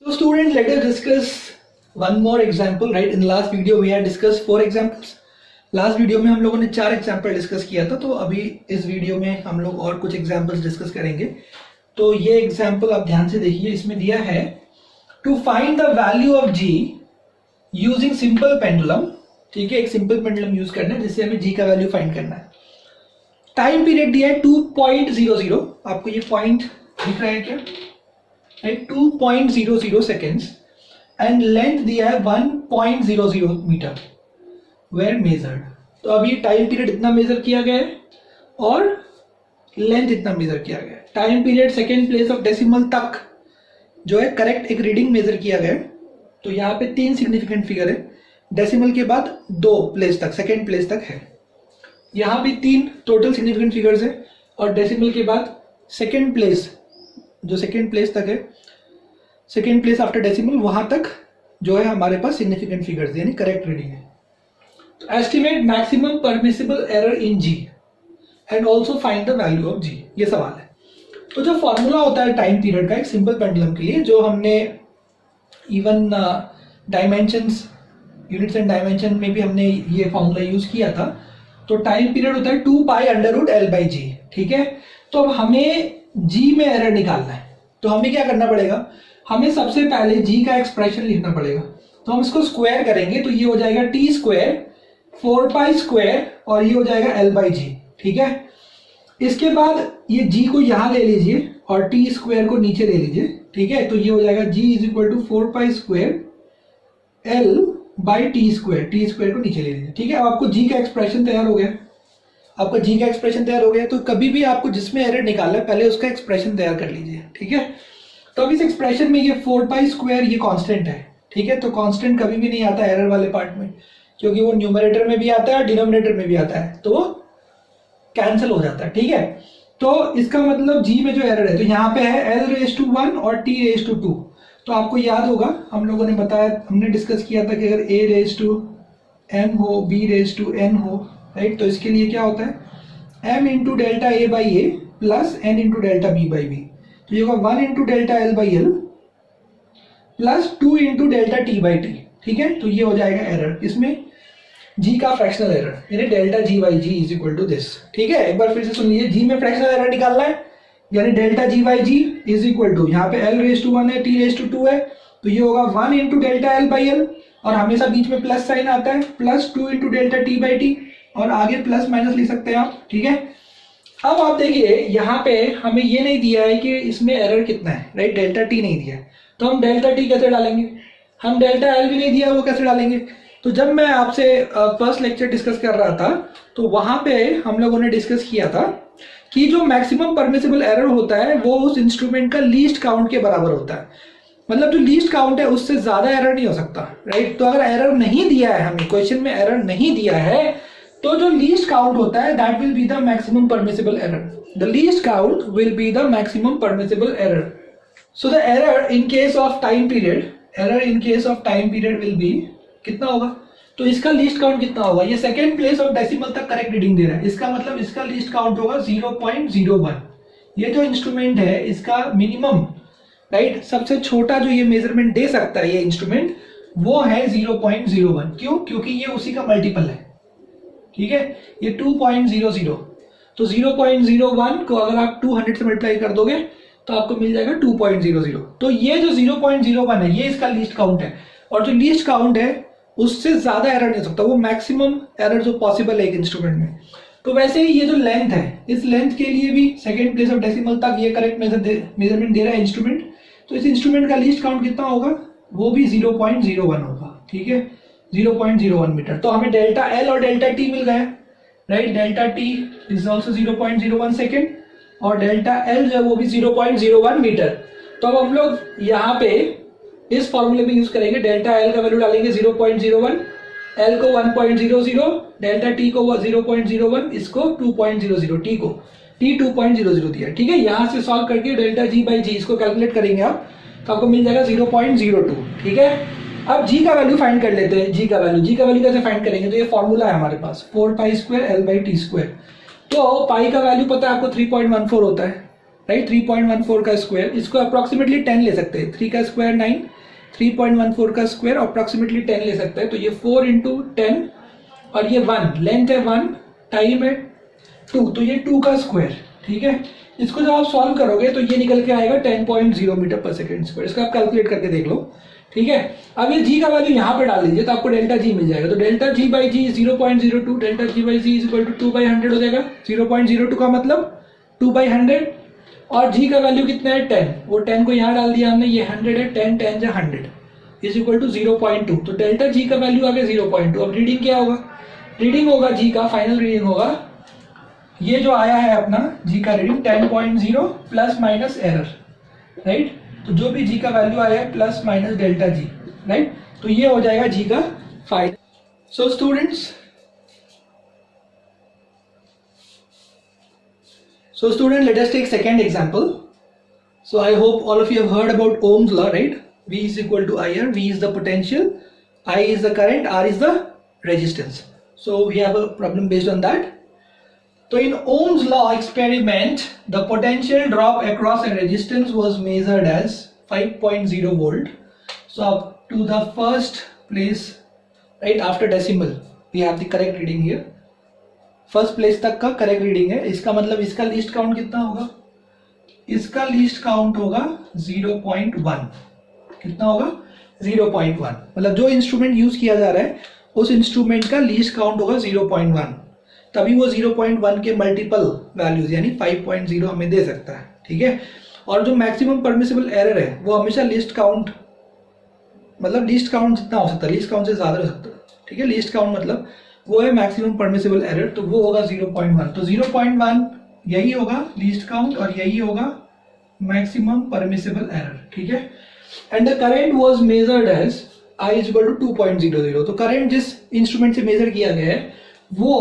So students, let us discuss one more example. Right, in the last video we had discussed 4 examples. Last video में हम लोगों ने 4 example discuss किया था, तो अभी इस वीडियो में हम लोग और कुछ एग्जाम्पल्स डिस्कस करेंगे। तो ये एग्जाम्पल आप ध्यान से देखिए, इसमें दिया है to find the value of g using simple pendulum. ठीक है, एक सिंपल पेंडुलम यूज करना है जिससे हमें जी का वैल्यू फाइंड करना है। टाइम पीरियड दिया है 2.00, आपको ये पॉइंट दिख रहा है क्या? 2.00 सेकेंड्स एंड लेंथ दिया है 1.00 मीटर वेर मेजर्ड। तो अभी टाइम पीरियड इतना मेजर किया गया है और लेंथ इतना मेजर किया गया है। Time period second place of decimal तक जो है करेक्ट एक रीडिंग मेजर किया गया है। तो यहाँ पे 3 सिग्निफिकेंट फिगर है, डेसिमल के बाद 2 प्लेस तक, सेकेंड प्लेस तक है। यहाँ भी 3 टोटल सिग्निफिकेंट फिगर्स है और डेसिमल के बाद सेकेंड प्लेस, जो सेकेंड प्लेस तक है, सेकेंड प्लेस आफ्टर डेसिमल, वहां तक जो है हमारे पास सिग्निफिकेंट फिगर्स यानी करेक्ट रीडिंग है। तो estimate maximum permissible error in g and also find the value of g, ये सवाल है। तो जो फॉर्मूला होता है टाइम पीरियड का एक सिंपल पेंडुलम के लिए, जो हमने even dimensions, units and dimension में भी हमने ये फॉर्मूला यूज किया था। तो टाइम पीरियड होता है 2π√L/g। ठीक है, तो अब हमें जी में एरर निकालना है, तो हमें क्या करना पड़ेगा? हमें सबसे पहले जी का एक्सप्रेशन लिखना पड़ेगा। तो हम इसको स्क्वायर करेंगे, तो ये हो जाएगा t², 4π² और ये हो जाएगा L/g। ठीक है, इसके बाद ये g को यहां ले लीजिए और t² को नीचे ले लीजिए। ठीक है, तो ये हो जाएगा g = 4π² L/t², t² को नीचे ले लीजिए। ठीक है, अब आपको g का एक्सप्रेशन तैयार हो गया, आपका जी का एक्सप्रेशन तैयार हो गया। तो कभी भी आपको जिसमें एरर निकालना है पहले उसका एक्सप्रेशन तैयार कर लीजिए। ठीक है, तो अब इस एक्सप्रेशन में ये 4π² ये कांस्टेंट है। ठीक है, तो कांस्टेंट कभी भी नहीं आता एरर वाले पार्ट में, क्योंकि वो न्यूमरेटर में भी आता है और डिनोमिनेटर में भी आता है, तो वो कैंसिल हो जाता है। ठीक है, तो इसका मतलब जी में जो एरर है, तो यहाँ पे है L⁻⁴ और T⁻²। तो आपको याद होगा, हम लोगों ने बताया, हमने डिस्कस किया था कि अगर A⁻m हो, B⁻n हो, राइट, तो इसके लिए क्या होता है m × ΔA/A plus n × ΔB/B। तो ये होगा 1 × ΔL/L प्लस 2 × ΔT/T। ठीक है, तो ये हो जाएगा एरर, इसमें g का फ्रैक्शनल एरर यानी ΔG/G = दिस। ठीक है, एक बार फिर से सुन लीजिए, g में फ्रैक्शनल एरर निकालना है यानी ΔG/G = यहाँ पे L⁻⁴ है, T⁻² है, तो ये होगा 1 × ΔL/L और हमेशा बीच में प्लस साइन आता है, प्लस 2 × ΔT/T और आगे प्लस माइनस लिख सकते हैं आप। ठीक है, अब आप देखिए यहाँ पे हमें ये नहीं दिया है कि इसमें एरर कितना है, राइट, ΔT नहीं दिया है, तो हम ΔT कैसे डालेंगे? हम ΔL भी नहीं दिया, वो कैसे डालेंगे? तो जब मैं आपसे फर्स्ट लेक्चर डिस्कस कर रहा था, तो वहां पे हम लोगों ने डिस्कस किया था कि जो मैक्सिमम परमिसिबल एरर होता है वो उस इंस्ट्रूमेंट का लीस्ट काउंट के बराबर होता है। मतलब जो लीस्ट काउंट है उससे ज्यादा एरर नहीं हो सकता, राइट। तो अगर एरर नहीं दिया है, हमें क्वेश्चन में एरर नहीं दिया है, तो जो लीस्ट काउंट होता है that will be the maximum permissible error. The least count will be the maximum permissible error. So the error in case of time period, error in case of time period will be कितना होगा? तो इसका least count कितना होगा? ये second place of decimal तक correct reading दे रहा है, इसका मतलब इसका लीस्ट काउंट होगा 0.01। ये जो इंस्ट्रूमेंट है इसका मिनिमम, राइट, सबसे छोटा जो ये मेजरमेंट दे सकता है ये इंस्ट्रूमेंट, वो है 0.01। क्यों? क्योंकि ये उसी का मल्टीपल है। ठीक है, ये 2.00, तो 0.01 को अगर आप 200 से मल्टीप्लाई कर दोगे तो आपको मिल जाएगा 2.00। तो ये जो 0.01 है ये इसका लीस्ट काउंट है, और जो लीस्ट काउंट है उससे ज्यादा एरर नहीं हो सकता, वो मैक्सिमम एरर जो पॉसिबल है एक इंस्ट्रूमेंट में। तो वैसे ही ये जो लेंथ है, इस लेंथ के लिए भी सेकेंड प्लेस ऑफ डेसिमल तक ये करेक्ट मेजरमेंट दे रहा है इंस्ट्रूमेंट। तो इस इंस्ट्रूमेंट का लीस्ट काउंट कितना होगा? वो भी 0.01 होगा। ठीक है, 0.01 मीटर। तो हमें ΔL और ΔT मिल गया, right. ΔT is also 0.01 second और ΔL जो है वो भी 0.01 मीटर। तो अब हम लोग यहाँ पे इस फॉर्मूले में यूज करेंगे, ΔL का वैल्यू डालेंगे 0.01, L को 1.00, ΔT को 0.01, इसको 2.00, T को T 2.00 दिया। ठीक है, यहां से सॉल्व करके ΔG/G इसको कैलकुलेट करेंगे आप, तो आपको मिल जाएगा 0.02। ठीक है, अब G का वैल्यू फाइंड कर लेते हैं। G का वैल्यू कैसे फाइंड करेंगे? तो ये फॉर्मूला है हमारे पास 4π² L/T²। तो पाई का वैल्यू पता है आपको 3.14 होता है, राइट, 3.14 का स्क्वायर, इसको अप्रोक्सीमेटली 10 ले सकते हैं, 3 का स्क्वायर 9, 3.14 का स्क्वायर अप्रोक्सीमेटली 10 ले सकते हैं, तो ये 4 इंटू 10 और ये 1, लेंथ है 1, टाइम है 2, तो ये 2 का स्क्वायर, ठीक है। इसको जब आप सॉल्व करोगे तो ये निकल के आएगा 10.0 मीटर पर सेकेंड स्क्वायर, इसको आप कैलकुलेट करके देख लो, ठीक है। अब ये जी का वैल्यू यहाँ पे डाल दीजिए तो आपको डेल्टा जी मिल जाएगा, तो delta g by g 0.02, delta g by g is equal to 2/100 हो जाएगा, 0.02 का मतलब 2/100, और जी का वैल्यू कितना है 10, वो 10 को यहाँ डाल दिया हमने, ये 100 है, 10 10 जा 100 इज इक्वल टू 0.2, तो डेल्टा जी का वैल्यू आ गया 0.2। अब रीडिंग क्या होगा, रीडिंग होगा जी का फाइनल रीडिंग होगा, ये जो आया है अपना जी का reading 10.0 plus minus error, right, तो जो भी जी का वैल्यू आया है plus minus delta G, right, तो ये हो जाएगा जी का final. So student let us take second example. So I hope all of you have heard about Ohm's law, right? V is equal to IR, V is the potential, I is the current, R is the resistance. So we have a problem based on that. So in Ohm's law experiment, the potential drop across a resistance was measured as 5.0 volt. So up to the first place, right after decimal, we have the correct reading here. First place तक का correct reading है, इसका मतलब इसका least count कितना होगा, इसका least count होगा 0.1, कितना होगा 0.1, मतलब जो इंस्ट्रूमेंट यूज किया जा रहा है उस इंस्ट्रूमेंट का लीस्ट काउंट होगा 0.1, तभी वो 0.1 के मल्टीपल वैल्यूज यानी 5.0 हमें दे सकता है, ठीक है। और जो मैक्सिमम परमिसिबल एरर है वो हमेशा लीस्ट काउंट, मतलब लीस्ट काउंट जितना हो सकता है, लीस्ट काउंट से ज्यादा हो सकता है, ठीक है। लीस्ट काउंट मतलब वो है मैक्सिमम परमिसिबल एरर, तो वो होगा 0.1, तो 0.1 यही होगा लीस्ट काउंट और यही होगा मैक्सिमम परमिसिबल एरर, ठीक है। And the current was measured as I is equal to 2.00, तो करंट जिस इंस्ट्रूमेंट से मेजर किया गया है वो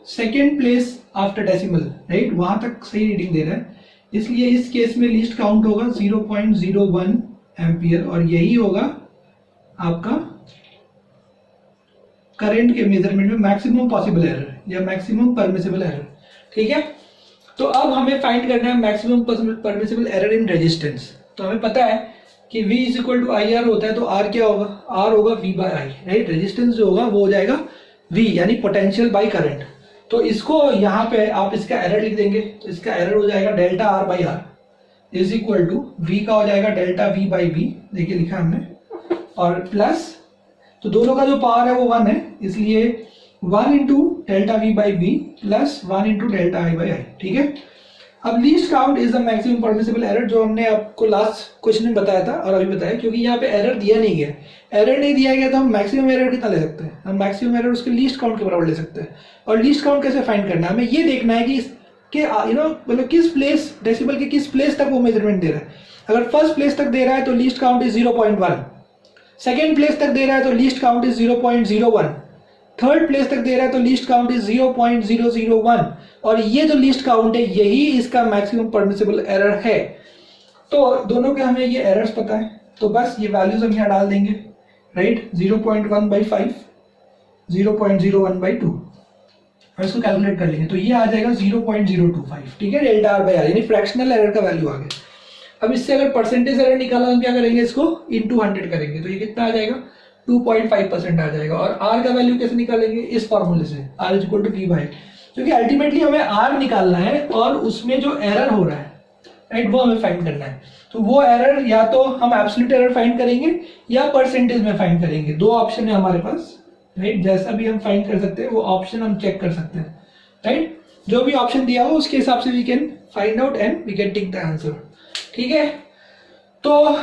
second place after decimal, right, वहां तक सही रीडिंग दे रहा है, इसलिए इस केस में लीस्ट काउंट होगा 0.01 एम्पियर और यही होगा आपका करंट के मेजरमेंट में मैक्सिमम पॉसिबल एरर या मैक्सिमम परमिसिबल एरर, ठीक है। तो अब हमें फाइंड करना है maximum permissible error in resistance, तो हमें पता है कि V is equal to I R होता है, तो R क्या होगा, R होगा V by I, right, resistance जो होगा वो हो जाएगा V यानी पोटेंशियल बाय करंट, तो इसको यहाँ पे आप इसका एरर लिख देंगे, तो इसका एरर हो जाएगा delta R by R is equal to V का हो जाएगा डेल्टा V बाई V, देखिए लिखा हमने, और प्लस, तो दोनों का जो पावर है वो 1 है, इसलिए 1 into delta V by B plus 1 into delta I by I, ठीक है। अब least count is the maximum permissible error, जो हमने आपको लास्ट क्वेश्चन में बताया था और अभी बताया, क्योंकि यहाँ पे एरर दिया नहीं गया, एरर नहीं दिया गया तो हम मैक्सिमम एरर कितना ले सकते हैं, हम मैक्सिमम एरर उसके लीस्ट काउंट के बराबर ले सकते हैं। और लीस्ट काउंट कैसे फाइंड करना है, हमें ये देखना है कि मतलब किस प्लेस डेसिबल के किस प्लेस तक वो मेजरमेंट दे रहा है। अगर फर्स्ट प्लेस तक दे रहा है तो least count is 0.1, second place तक दे रहा है तो least count is 0.01, third place तक दे रहा है तो लीस्ट काउंट इज 0.001, और ये जो लीस्ट काउंट है यही इसका मैक्सिमम परमिसिबल एरर है। तो दोनों के हमें ये एरर्स पता है, तो बस ये वैल्यूज हम यहाँ डाल देंगे, राइट, 0.1/5, 0.01/2, और इसको कैलकुलेट कर लेंगे तो ये आ जाएगा 0.025, ठीक है, डेल्टा आर बाई आर यानी फ्रैक्शनल एरर का वैल्यू आ गया। अब इससे अगर परसेंटेज एरर निकाला हम क्या करेंगे, इसको इनटू 100 करेंगे, तो ये कितना आ जाएगा 2.5% आ जाएगा। और आर का वैल्यू कैसे निकालेंगे, इस फॉर्मूले से, R is equal to V by, क्योंकि अल्टीमेटली हमें आर निकालना है और उसमें जो एरर हो रहा है, राइट, वो हमें फाइंड करना है। तो वो एरर या तो हम एब्सोल्यूट एरर फाइंड करेंगे या परसेंटेज में फाइंड करेंगे, दो ऑप्शन है हमारे पास, राइट, जैसा भी हम फाइंड कर सकते हैं वो ऑप्शन हम चेक कर सकते हैं, राइट, जो भी ऑप्शन दिया हो उसके हिसाब से we can find out and we can tick the answer, ठीक है। तो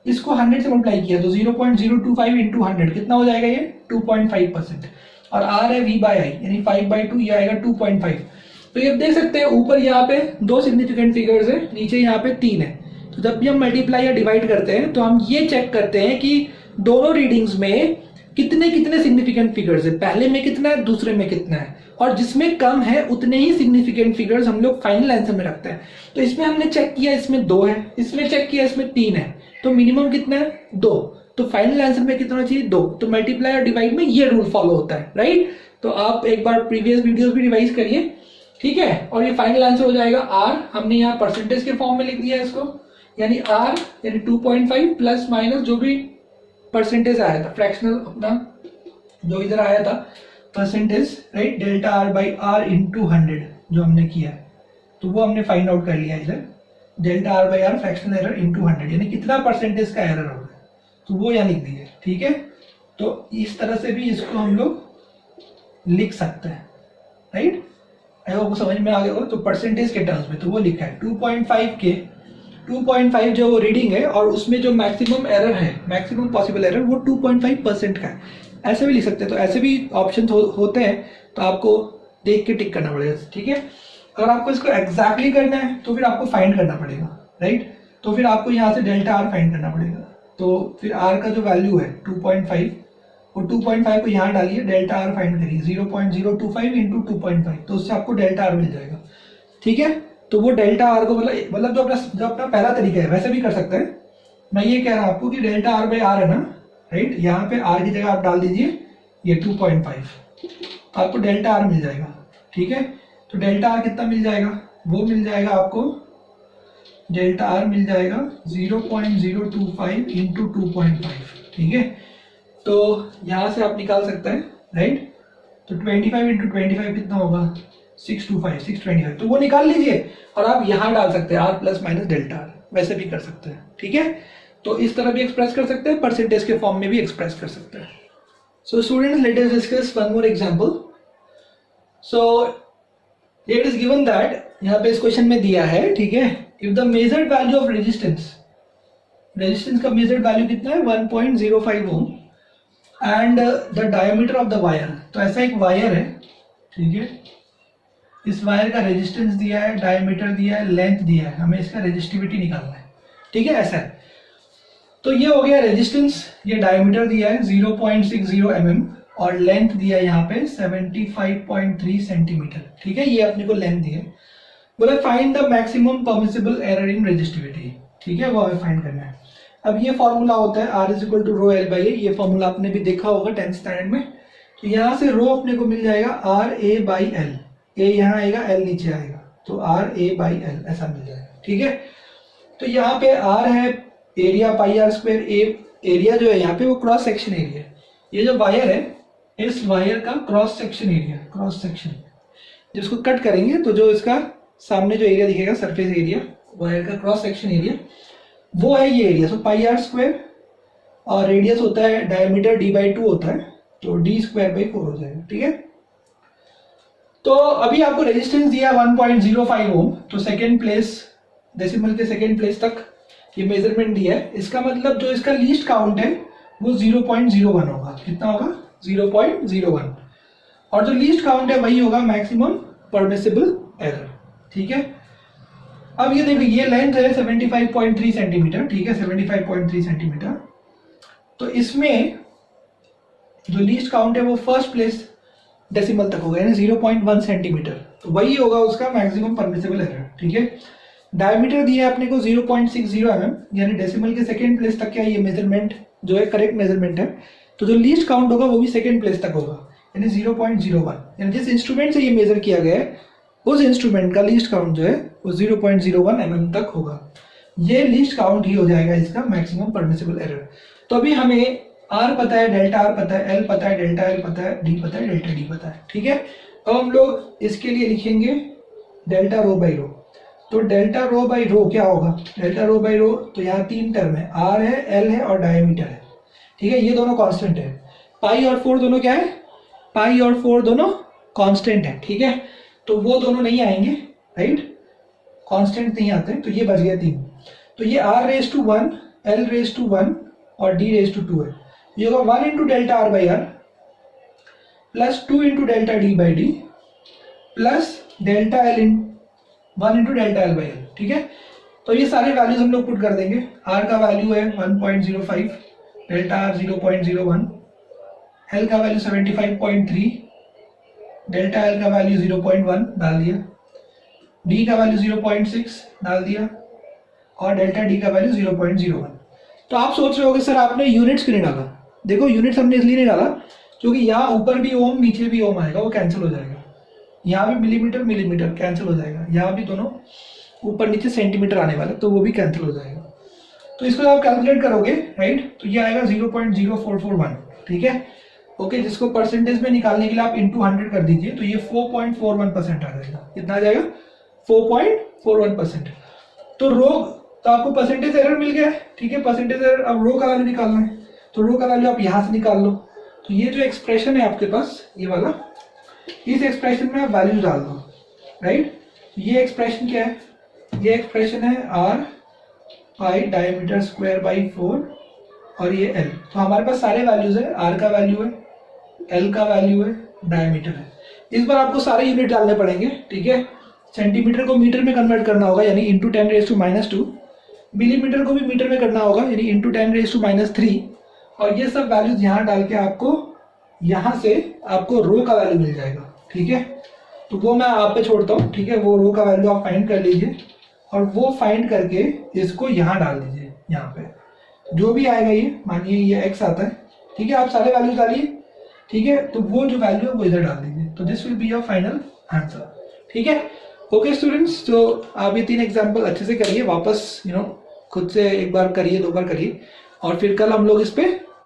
इसको 100 से मल्टीप्लाई किया तो 0.025 इंटू 100 कितना हो जाएगा, ये 2.5%, और आर है V बाई आई यानी 5/2, ये आएगा 2.5। तो ये देख सकते हैं ऊपर यहाँ पे 2 सिग्निफिकेंट फिगर्स है, नीचे यहाँ पे 3 है, तो जब भी हम मल्टीप्लाई या डिवाइड करते हैं तो हम ये चेक करते हैं कि दोनों रीडिंग्स में कितने कितने सिग्निफिकेंट फिगर्स है, पहले में कितना है दूसरे में कितना है, और जिसमें कम है उतने ही सिग्निफिकेंट फिगर्स हम लोग फाइनल आंसर में रखते हैं। तो इसमें हमने चेक किया इसमें 2 है, इसमें चेक किया इसमें 3 है, तो मिनिमम कितना है 2, तो फाइनल आंसर में कितना चाहिए 2, तो मल्टीप्लाई और डिवाइड में ये रूल फॉलो होता है, राइट। तो आप एक बार प्रीवियस वीडियोस भी रिवाइज करिए ठीक है, और ये फाइनल आंसर हो जाएगा R। हमने यहाँ परसेंटेज के फॉर्म में लिख दिया है इसको, यानी R यानी 2.5 प्लस माइनस जो भी परसेंटेज आया था, फ्रैक्शनल अपना जो इधर आया था percentage, right, delta R by R into 100 जो हमने किया है, तो वो हमने फाइंड आउट कर लिया इधर, delta R by R fractional error into 100 यानी कितना परसेंटेज का एरर होगा, तो वो यहाँ लिख दिया। ठीक है, तो इस तरह से भी इसको हम लोग लिख सकते हैं, राइट। अगर आपको समझ में आ गया हो तो परसेंटेज के टर्म्स में तो वो लिखा है 2.5 के 2.5 जो वो रीडिंग है और उसमें जो मैक्सिमम एरर है, मैक्सिमम पॉसिबल एरर वो 2.5% का है, ऐसे भी लिख सकते हैं। तो ऐसे भी ऑप्शन होते हैं, तो आपको देख के टिक करना पड़ेगा। ठीक है, अगर आपको इसको एग्जैक्टली करना है तो फिर आपको फाइंड करना पड़ेगा, राइट। तो फिर आपको यहाँ से डेल्टा R फाइंड करना पड़ेगा, तो फिर R का जो वैल्यू है 2.5, वो 2.5 को यहाँ डालिए, डेल्टा R फाइंड करिए 0.025 इंटू 2.5, तो उससे आपको डेल्टा R मिल जाएगा। ठीक है, तो वो डेल्टा R को मतलब जो अपना पहला तरीका है वैसे भी कर सकते हैं। मैं ये कह रहा हूँ आपको कि डेल्टा R बाई R है ना, राइट, यहाँ पे R की जगह आप डाल दीजिए ये 2.5, तो आपको डेल्टा R मिल जाएगा। ठीक है, तो डेल्टा R कितना मिल जाएगा, वो मिल जाएगा आपको, डेल्टा R मिल जाएगा 0.025 इंटू 2.5। ठीक है, तो यहाँ से आप निकाल सकते हैं, राइट, तो 25 इंटू 25 कितना होगा, 625, तो वो निकाल लीजिए और आप यहाँ डाल सकते हैं R plus minus delta R, वैसे भी कर सकते हैं। ठीक है, तो इस तरह भी एक्सप्रेस कर सकते हैं, परसेंटेज के फॉर्म में भी एक्सप्रेस कर सकते हैं। So students, let us discuss one more example. So it is given that, यहाँ पे इस क्वेश्चन में दिया है, ठीक है, if the measured value of resistance का मेजर्ड वैल्यू कितना है 1.05 ohm and the diameter of the wire, तो ऐसा एक वायर है, ठीक है, इस वायर का रेजिस्टेंस दिया है, डायमीटर दिया है, लेंथ दिया है, हमें इसका रेजिस्टिविटी निकालना है। ठीक है, ऐसा है, तो ये हो गया रेजिस्टेंस, ये डायमीटर दिया है 0.60 mm और लेंथ दिया है यहाँ पे 75.3 सेंटीमीटर। ठीक है, ये अपने को लेंथ दी है, बोला find the maximum permissible error in resistivity. ठीक है, वो हमें फाइंड करना है। अब ये फॉर्मूला होता है R is equal to rho l by a, ये फॉर्मूला आपने भी देखा होगा 10th स्टैंडर्ड में। तो यहाँ से रो अपने को मिल जाएगा R A बाई एल, ए यहाँ आएगा, एल नीचे आएगा, तो R A बाई एल ऐसा मिल जाएगा। ठीक है, तो यहाँ पे R है area pi R square, area जो है यहाँ पे वो क्रॉस सेक्शन एरिया है, ये जो वायर है इस वायर का cross section area, cross section जिसको कट करेंगे तो जो इसका सामने जो एरिया दिखेगा सरफेस एरिया, वायर का क्रॉस सेक्शन एरिया, वो है ये area. So pi R square और रेडियस होता है डायमीटर d/2 होता है, तो d स्क्वायर बाई 4 हो जाएगा। ठीक है, तो अभी आपको रेजिस्टेंस दिया 1.05 ओम, तो सेकेंड प्लेस, डेसिमल के सेकेंड प्लेस तक ये मेजरमेंट दिया है। इसका मतलब जो इसका लीस्ट काउंट है वो 0.01 होगा, कितना होगा 0.01, और जो लीस्ट काउंट है वही होगा मैक्सिमम परमिसिबल एरर। ठीक है, अब ये देखिए ये लेंथ है 75.3 सेंटीमीटर, ठीक है, 75.3 सेंटीमीटर, तो इसमें जो लीस्ट काउंट है वो फर्स्ट प्लेस डेसिमल तक होगा, यानी 0.1 सेंटीमीटर, तो वही होगा उसका मैक्सिमम परमिसिबल एरर। ठीक है, डायमीटर दिया है अपने को 0.60 mm, यानी डेसिमल के सेकेंड प्लेस तक क्या ये मेजरमेंट जो है करेक्ट मेजरमेंट है, तो जो लीस्ट काउंट होगा वो भी सेकेंड प्लेस तक होगा, यानी 0.01, यानी जिस इंस्ट्रूमेंट से ये मेजर किया गया है उस इंस्ट्रूमेंट का लीस्ट काउंट जो है वो 0.01 mm तक होगा। ये लीस्ट काउंट ही हो जाएगा इसका मैक्सिमम परमिसिबल एरर। तो अभी हमें R पता है, डेल्टा R पता है, L पता है, डेल्टा L पता है, D पता है, डेल्टा D पता है। ठीक है, अब हम लोग इसके लिए लिखेंगे डेल्टा रो बाई रो, तो डेल्टा रो बाई रो क्या होगा, डेल्टा रो बाई रो, तो यहाँ तीन टर्म है, R है, L है और डायमीटर है। ठीक है, ये दोनों कांस्टेंट है, पाई और 4 दोनों क्या है, पाई और 4 दोनों कांस्टेंट है। ठीक है, तो वो दोनों नहीं आएंगे, राइट, कांस्टेंट नहीं आते, तो ये बच गया 3, तो ये R raise to 1, L raise to 1 और D रेज टू 2 है, ये होगा 1 into delta R by R plus 2 into delta D by D plus delta L in 1 into delta L by L। ठीक है, तो ये सारे वैल्यूज हम लोग पुट कर देंगे। R का वैल्यू है 1.05, डेल्टा R 0.01, L का वैल्यू 75.3, डेल्टा L का वैल्यू 0.1 डाल दिया, D का वैल्यू 0.6 डाल दिया और डेल्टा D का वैल्यू 0.01। तो आप सोच रहे होगे सर आपने यूनिट्स क्यों नहीं डाला, देखो यूनिट्स हमने इसलिए नहीं डाला क्योंकि यहाँ ऊपर भी ओम नीचे भी ओम आएगा, वो कैंसिल हो जाएगा। यहाँ भी मिलीमीटर मिलीमीटर कैंसिल हो जाएगा, यहाँ भी दोनों ऊपर नीचे सेंटीमीटर आने वाला, तो वो भी कैंसिल हो जाएगा। तो इसको आप कैलकुलेट करोगे राइट, तो ये आएगा 0.0441, ठीक है ओके। जिसको परसेंटेज में निकालने के लिए आप इंटू 100 कर दीजिए, तो ये 4.41% आ जाएगा। कितना आ जाएगा? 4.41%। तो रो, तो आपको परसेंटेज एरर मिल गया है, ठीक है। परसेंटेज एरर, अब रो का वैल्यू निकालना है, तो रो का वैल्यू आप यहाँ से निकाल लो। तो ये जो एक्सप्रेशन है आपके पास, ये वाला, इस एक्सप्रेशन में आप वैल्यू डाल दो राइट। ये एक्सप्रेशन क्या है? ये एक्सप्रेशन है r pi diameter square by 4 और ये l। तो हमारे पास सारे वैल्यूज है, r का वैल्यू है, l का वैल्यू है, डायमीटर है। इस बार आपको सारे यूनिट डालने पड़ेंगे, ठीक है। सेंटीमीटर को मीटर में कन्वर्ट करना होगा, यानी इंटू 10⁻²। मिलीमीटर को भी मीटर में करना होगा, यानी इंटू 10⁻³ और ये सब वैल्यूज यहाँ डाल के आपको यहाँ से आपको रो का वैल्यू मिल जाएगा, ठीक है। तो वो मैं आप पे छोड़ता हूँ, ठीक है। वो रो का वैल्यू आप फाइंड कर लीजिए और वो फाइंड करके इसको यहाँ डाल दीजिए। यहाँ पे जो भी आएगा, ये मानिए ये x आता है, ठीक है। आप सारे वैल्यूज डालिए, ठीक है। तो वो जो वैल्यू है वो इधर डाल दीजिए, तो this will be your final answer, ठीक है ओके स्टूडेंट्स। तो आप ये 3 एग्जाम्पल अच्छे से करिए, वापस खुद से एक बार करिए, 2 बार करिए और फिर कल हम लोग इस पे